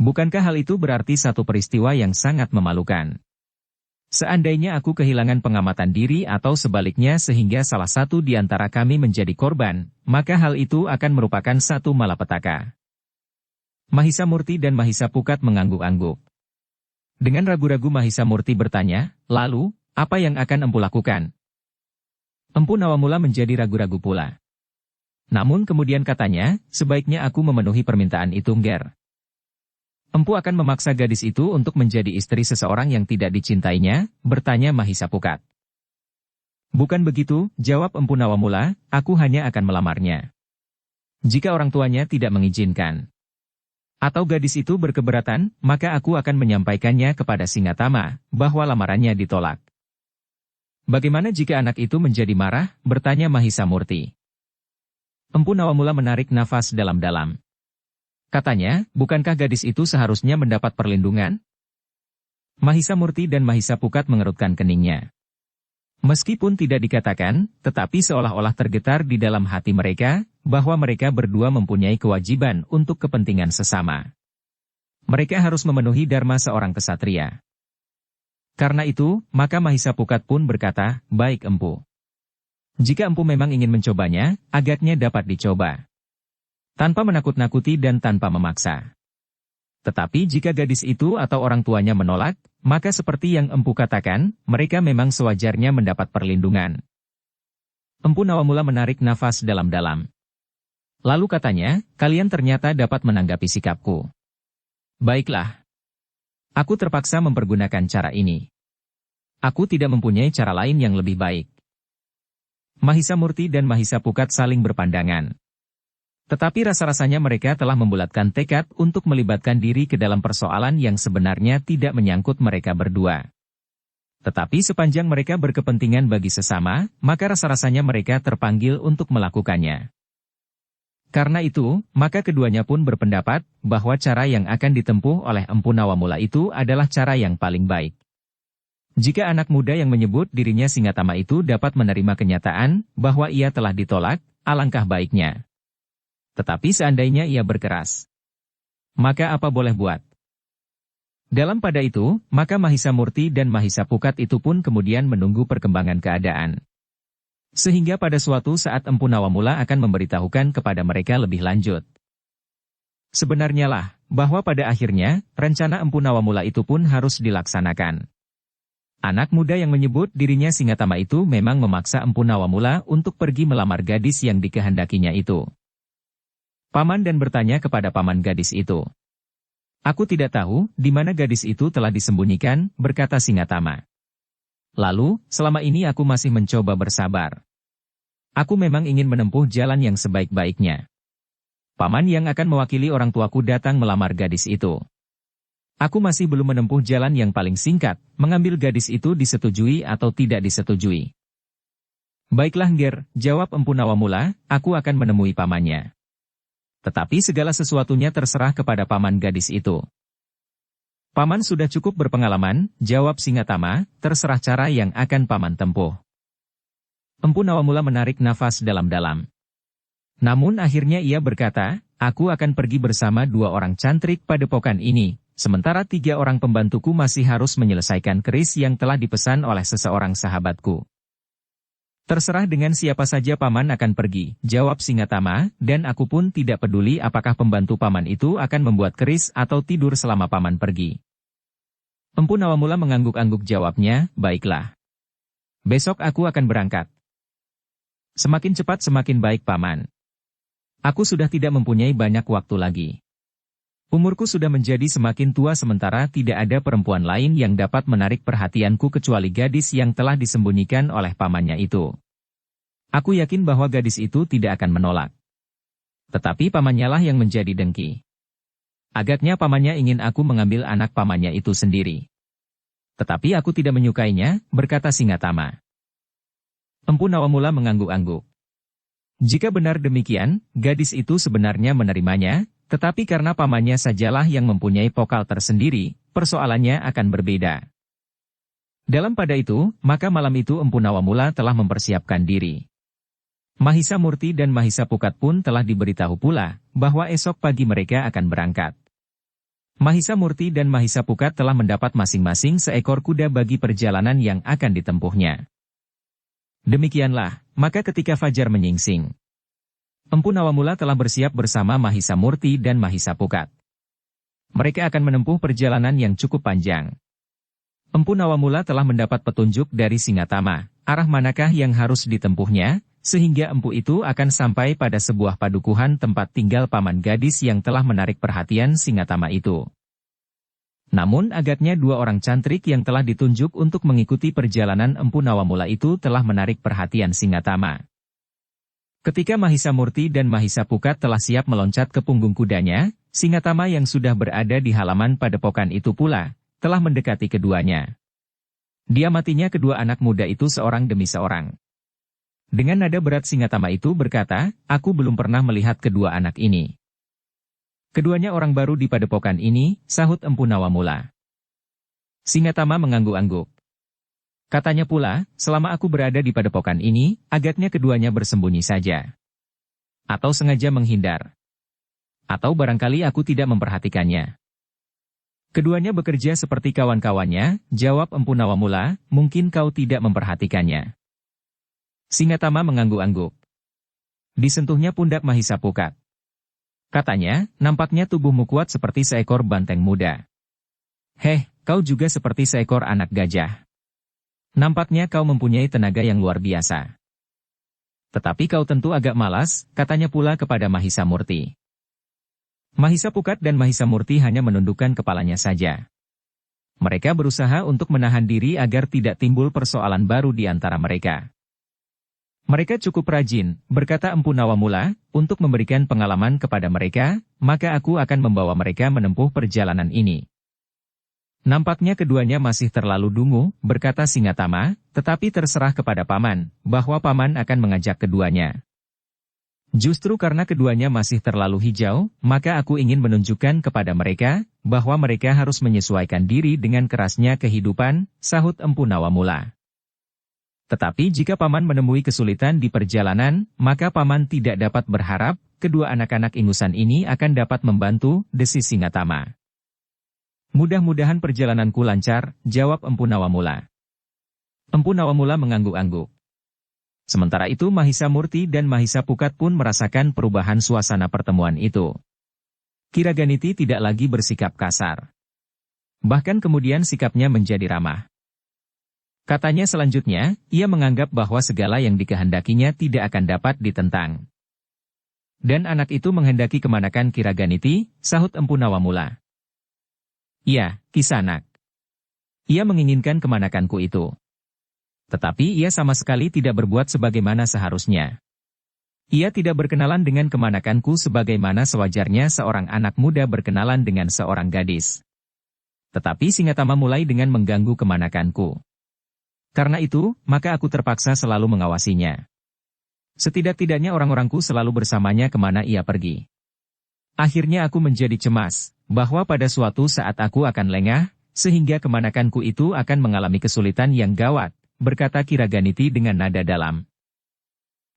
[SPEAKER 1] Bukankah hal itu berarti satu peristiwa yang sangat memalukan? Seandainya aku kehilangan pengamatan diri atau sebaliknya sehingga salah satu di antara kami menjadi korban, maka hal itu akan merupakan satu malapetaka. Mahisa Murti dan Mahisa Pukat mengangguk-angguk. Dengan ragu-ragu Mahisa Murti bertanya, lalu, apa yang akan Empu lakukan? Empu Nawamula menjadi ragu-ragu pula. Namun kemudian katanya, sebaiknya aku memenuhi permintaan itu Nger. Empu akan memaksa gadis itu untuk menjadi istri seseorang yang tidak dicintainya, bertanya Mahisa Pukat. Bukan begitu, jawab Empu Nawamula, aku hanya akan melamarnya. Jika orang tuanya tidak mengizinkan, atau gadis itu berkeberatan, maka aku akan menyampaikannya kepada Singatama, bahwa lamarannya ditolak. Bagaimana jika anak itu menjadi marah, bertanya Mahisa Murti. Empu Nawamula menarik nafas dalam-dalam. Katanya, bukankah gadis itu seharusnya mendapat perlindungan? Mahisa Murti dan Mahisa Pukat mengerutkan keningnya. Meskipun tidak dikatakan, tetapi seolah-olah tergetar di dalam hati mereka, bahwa mereka berdua mempunyai kewajiban untuk kepentingan sesama. Mereka harus memenuhi dharma seorang kesatria. Karena itu, maka Mahisa Pukat pun berkata, baik Empu. Jika Empu memang ingin mencobanya, agaknya dapat dicoba. Tanpa menakut-nakuti dan tanpa memaksa. Tetapi jika gadis itu atau orang tuanya menolak, maka seperti yang Empu katakan, mereka memang sewajarnya mendapat perlindungan. Empu Nawamula menarik nafas dalam-dalam. Lalu katanya, kalian ternyata dapat menanggapi sikapku. Baiklah. Aku terpaksa mempergunakan cara ini. Aku tidak mempunyai cara lain yang lebih baik. Mahisa Murti dan Mahisa Pukat saling berpandangan. Tetapi rasa-rasanya mereka telah membulatkan tekad untuk melibatkan diri ke dalam persoalan yang sebenarnya tidak menyangkut mereka berdua. Tetapi sepanjang mereka berkepentingan bagi sesama, maka rasa-rasanya mereka terpanggil untuk melakukannya. Karena itu, maka keduanya pun berpendapat bahwa cara yang akan ditempuh oleh Empu Nawamula itu adalah cara yang paling baik. Jika anak muda yang menyebut dirinya Singatama itu dapat menerima kenyataan bahwa ia telah ditolak, alangkah baiknya. Tetapi seandainya ia berkeras, maka apa boleh buat? Dalam pada itu, maka Mahisa Murti dan Mahisa Pukat itu pun kemudian menunggu perkembangan keadaan. Sehingga pada suatu saat Empu Nawamula akan memberitahukan kepada mereka lebih lanjut. Sebenarnya lah, bahwa pada akhirnya, rencana Empu Nawamula itu pun harus dilaksanakan. Anak muda yang menyebut dirinya Singatama itu memang memaksa Empu Nawamula untuk pergi melamar gadis yang dikehendakinya itu. Paman dan bertanya kepada paman gadis itu. Aku tidak tahu, di mana gadis itu telah disembunyikan, berkata Singatama. Lalu, selama ini aku masih mencoba bersabar. Aku memang ingin menempuh jalan yang sebaik-baiknya. Paman yang akan mewakili orang tuaku datang melamar gadis itu. Aku masih belum menempuh jalan yang paling singkat, mengambil gadis itu disetujui atau tidak disetujui. Baiklah Nger, jawab Empu Nawamula, aku akan menemui pamannya. Tetapi segala sesuatunya terserah kepada paman gadis itu. Paman sudah cukup berpengalaman, jawab Singatama, terserah cara yang akan paman tempuh. Empu Nawamula menarik nafas dalam-dalam. Namun akhirnya ia berkata, aku akan pergi bersama 2 orang cantrik padepokan ini, sementara 3 orang pembantuku masih harus menyelesaikan keris yang telah dipesan oleh seseorang sahabatku. Terserah dengan siapa saja paman akan pergi, jawab Singatama, dan aku pun tidak peduli apakah pembantu paman itu akan membuat keris atau tidur selama paman pergi. Empu Nawamula mengangguk-angguk jawabnya, baiklah. Besok aku akan berangkat. Semakin cepat semakin baik paman. Aku sudah tidak mempunyai banyak waktu lagi. Umurku sudah menjadi semakin tua sementara tidak ada perempuan lain yang dapat menarik perhatianku kecuali gadis yang telah disembunyikan oleh pamannya itu. Aku yakin bahwa gadis itu tidak akan menolak. Tetapi pamannya lah yang menjadi dengki. Agaknya pamannya ingin aku mengambil anak pamannya itu sendiri. Tetapi aku tidak menyukainya, berkata Singatama. Empu Nawamula mengangguk-angguk. Jika benar demikian, gadis itu sebenarnya menerimanya, tetapi karena pamannya sajalah yang mempunyai pokal tersendiri, persoalannya akan berbeda. Dalam pada itu, maka malam itu Empu Nawamula telah mempersiapkan diri. Mahisa Murti dan Mahisa Pukat pun telah diberitahu pula, bahwa esok pagi mereka akan berangkat. Mahisa Murti dan Mahisa Pukat telah mendapat masing-masing seekor kuda bagi perjalanan yang akan ditempuhnya. Demikianlah, maka ketika fajar menyingsing, Empu Nawamula telah bersiap bersama Mahisa Murti dan Mahisa Pukat. Mereka akan menempuh perjalanan yang cukup panjang. Empu Nawamula telah mendapat petunjuk dari Singatama, arah manakah yang harus ditempuhnya, sehingga empu itu akan sampai pada sebuah padukuhan tempat tinggal paman gadis yang telah menarik perhatian Singatama itu. Namun agaknya 2 orang cantrik yang telah ditunjuk untuk mengikuti perjalanan Empu Nawamula itu telah menarik perhatian Singatama. Ketika Mahisa Murti dan Mahisa Pukat telah siap meloncat ke punggung kudanya, Singatama yang sudah berada di halaman padepokan itu pula, telah mendekati keduanya. Diamatinya kedua anak muda itu seorang demi seorang. Dengan nada berat Singatama itu berkata, aku belum pernah melihat kedua anak ini. Keduanya orang baru di padepokan ini, sahut Empu Nawamula. Singatama mengangguk-angguk. Katanya pula, selama aku berada di padepokan ini, agaknya keduanya bersembunyi saja. Atau sengaja menghindar. Atau barangkali aku tidak memperhatikannya. Keduanya bekerja seperti kawan-kawannya, jawab Empu Nawamula, mungkin kau tidak memperhatikannya. Singatama mengangguk-angguk. Disentuhnya pundak Mahisa Pukat. Katanya, nampaknya tubuhmu kuat seperti seekor banteng muda. Heh, kau juga seperti seekor anak gajah. Nampaknya kau mempunyai tenaga yang luar biasa. Tetapi kau tentu agak malas, katanya pula kepada Mahisa Murti. Mahisa Pukat dan Mahisa Murti hanya menundukkan kepalanya saja. Mereka berusaha untuk menahan diri agar tidak timbul persoalan baru di antara mereka. Mereka cukup rajin, berkata Empu Nawamula, untuk memberikan pengalaman kepada mereka, maka aku akan membawa mereka menempuh perjalanan ini. Nampaknya keduanya masih terlalu dungu, berkata Singatama, tetapi terserah kepada paman, bahwa paman akan mengajak keduanya. Justru karena keduanya masih terlalu hijau, maka aku ingin menunjukkan kepada mereka, bahwa mereka harus menyesuaikan diri dengan kerasnya kehidupan, sahut Empu Nawamula. Tetapi jika paman menemui kesulitan di perjalanan, maka paman tidak dapat berharap, kedua anak-anak ingusan ini akan dapat membantu, desis Singatama. Mudah-mudahan perjalananku lancar, jawab Empu Nawamula. Empu Nawamula mengangguk-angguk. Sementara itu Mahisa Murti dan Mahisa Pukat pun merasakan perubahan suasana pertemuan itu. Kiraganiti tidak lagi bersikap kasar. Bahkan kemudian sikapnya menjadi ramah. Katanya selanjutnya, ia menganggap bahwa segala yang dikehendakinya tidak akan dapat ditentang. Dan anak itu menghendaki kemanakan Kiraganiti, sahut Empu Nawamula. Iya, Kisanak. Ia menginginkan kemanakanku itu. Tetapi ia sama sekali tidak berbuat sebagaimana seharusnya. Ia tidak berkenalan dengan kemanakanku sebagaimana sewajarnya seorang anak muda berkenalan dengan seorang gadis. Tetapi Singatama mulai dengan mengganggu kemanakanku. Karena itu, maka aku terpaksa selalu mengawasinya. Setidak-tidaknya orang-orangku selalu bersamanya kemana ia pergi. Akhirnya aku menjadi cemas, bahwa pada suatu saat aku akan lengah, sehingga kemanakanku itu akan mengalami kesulitan yang gawat, berkata Kiraganiti dengan nada dalam.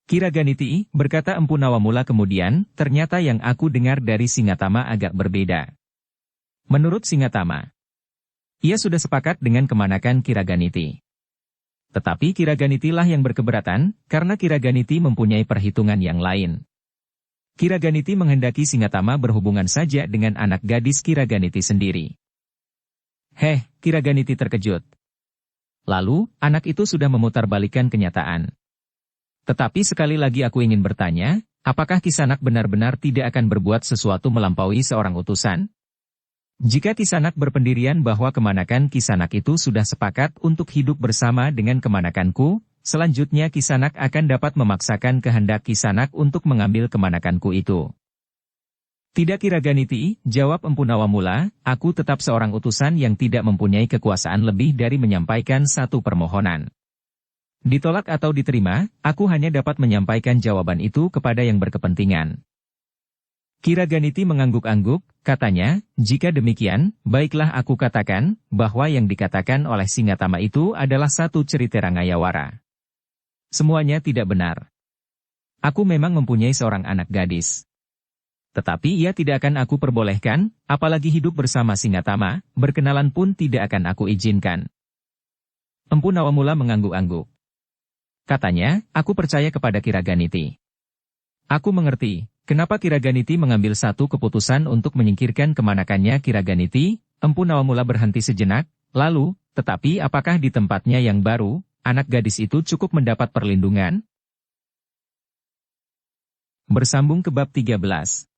[SPEAKER 1] Kiraganiti, berkata Empu Nawamula kemudian, ternyata yang aku dengar dari Singatama agak berbeda. Menurut Singatama, ia sudah sepakat dengan kemanakan Kiraganiti. Tetapi Kiraganitilah yang berkeberatan, karena Kiraganiti mempunyai perhitungan yang lain. Kiraganiti menghendaki Singatama berhubungan saja dengan anak gadis Kiraganiti sendiri. Kiraganiti terkejut. Lalu, anak itu sudah memutarbalikkan kenyataan. Tetapi sekali lagi aku ingin bertanya, apakah Kisanak benar-benar tidak akan berbuat sesuatu melampaui seorang utusan? Jika Kisanak berpendirian bahwa kemanakan Kisanak itu sudah sepakat untuk hidup bersama dengan kemanakanku, selanjutnya Kisanak akan dapat memaksakan kehendak Kisanak untuk mengambil kemanakanku itu. Tidak Kiraganiti, jawab Empu Nawamula, aku tetap seorang utusan yang tidak mempunyai kekuasaan lebih dari menyampaikan satu permohonan. Ditolak atau diterima, aku hanya dapat menyampaikan jawaban itu kepada yang berkepentingan. Kiraganiti mengangguk-angguk, katanya, jika demikian, baiklah aku katakan, bahwa yang dikatakan oleh Singatama itu adalah satu cerita Rangayawara. Semuanya tidak benar. Aku memang mempunyai seorang anak gadis. Tetapi ia tidak akan aku perbolehkan, apalagi hidup bersama Singatama, berkenalan pun tidak akan aku izinkan. Empu Nawamula mengangguk-angguk. Katanya, aku percaya kepada Kiraganiti. Aku mengerti, kenapa Kiraganiti mengambil satu keputusan untuk menyingkirkan kemanakannya Kiraganiti. Empu Nawamula berhenti sejenak, lalu, tetapi apakah di tempatnya yang baru, anak gadis itu cukup mendapat perlindungan? Bersambung ke bab 13.